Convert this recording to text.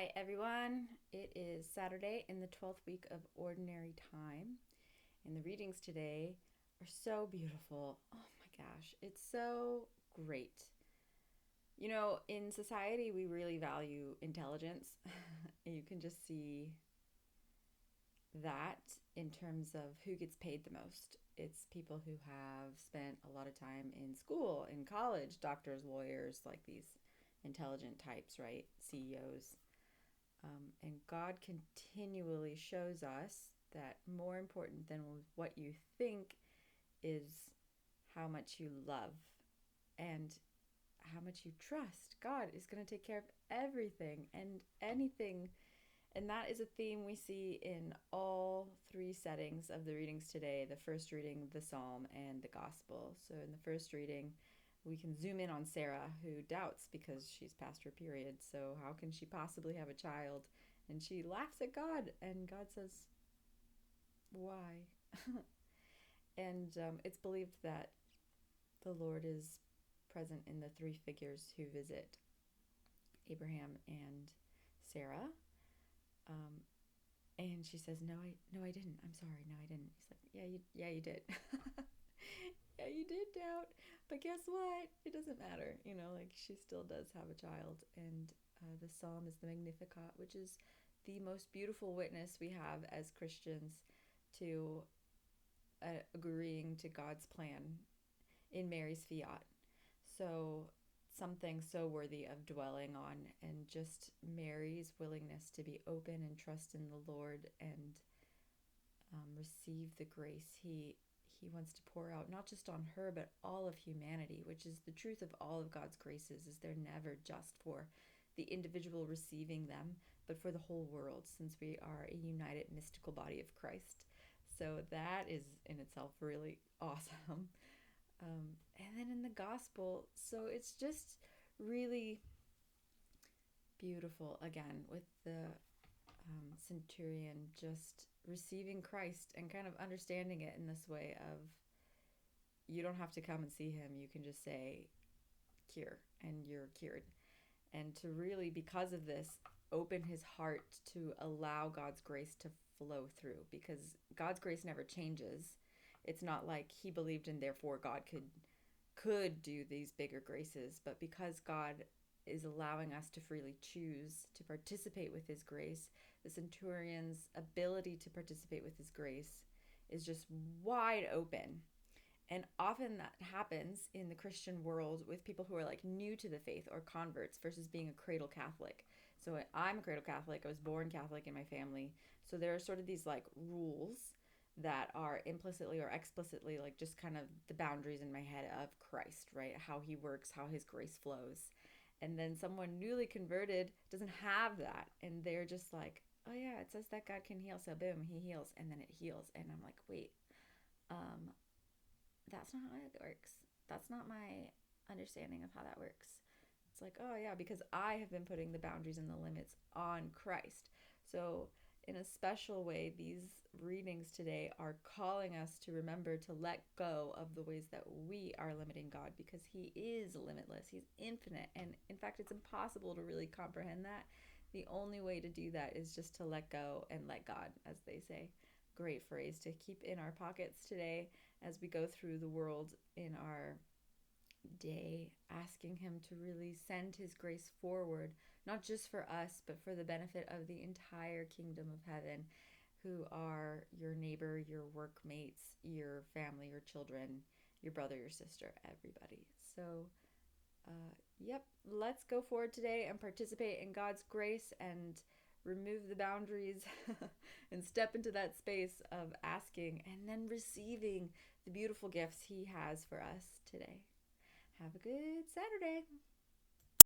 Hi, everyone. It is Saturday in the 12th week of Ordinary Time, and the readings today are so beautiful. Oh my gosh, it's so great. In society, we really value intelligence. You can just see that in terms of who gets paid the most. It's people who have spent a lot of time in school, in college, doctors, lawyers, like these intelligent types, right? CEOs. And God continually shows us that more important than what you think is how much you love and how much you trust. God is going to take care of everything and anything. And that is a theme we see in all three settings of the readings today: the first reading, the psalm, and the gospel. So, in the first reading, we can zoom in on Sarah, who doubts because she's past her period. So, how can she possibly have a child? And she laughs at God, and God says, why? And it's believed that the Lord is present in the three figures who visit Abraham and Sarah. Um, and she says, no, I didn't. I'm sorry. No, I didn't. He's like, yeah, you did. Yeah, you did doubt. But guess what? It doesn't matter. Like she still does have a child. And the psalm is the Magnificat, which is the most beautiful witness we have as Christians to agreeing to God's plan in Mary's fiat. So, something so worthy of dwelling on, and just Mary's willingness to be open and trust in the Lord and receive the grace he wants to pour out, not just on her but all of humanity, which is the truth of all of God's graces. Is they're never just for the individual receiving them, but for the whole world, since we are a united mystical body of Christ. So that is in itself really awesome. And then in the gospel, so it's just really beautiful again with the centurion just receiving Christ and kind of understanding it in this way of, you don't have to come and see him. You can just say, cure, and you're cured. And to really, because of this, open his heart to allow God's grace to flow through, because God's grace never changes. It's not like he believed and therefore God could do these bigger graces, but because God is allowing us to freely choose to participate with his grace, the centurion's ability to participate with his grace is just wide open. And often that happens in the Christian world with people who are like new to the faith or converts versus being a cradle Catholic. So I'm a cradle Catholic. I was born Catholic in my family. So there are sort of these like rules that are implicitly or explicitly like just kind of the boundaries in my head of Christ, right? How he works, how his grace flows. And then someone newly converted doesn't have that. And they're just like, oh yeah, it says that God can heal. So boom, he heals. And then it heals. And I'm like, wait, um, that's not how it works. That's not my understanding of how that works. It's like, oh yeah, because I have been putting the boundaries and the limits on Christ. So, in a special way, these readings today are calling us to remember to let go of the ways that we are limiting God, because he is limitless. He's infinite. And in fact, it's impossible to really comprehend that. The only way to do that is just to let go and let God, as they say. Great phrase to keep in our pockets today as we go through the world in our day, asking him to really send his grace forward, not just for us, but for the benefit of the entire kingdom of heaven, who are your neighbor, your workmates, your family, your children, your brother, your sister, everybody. So, yep, let's go forward today and participate in God's grace and remove the boundaries and step into that space of asking and then receiving the beautiful gifts he has for us today. Have a good Saturday.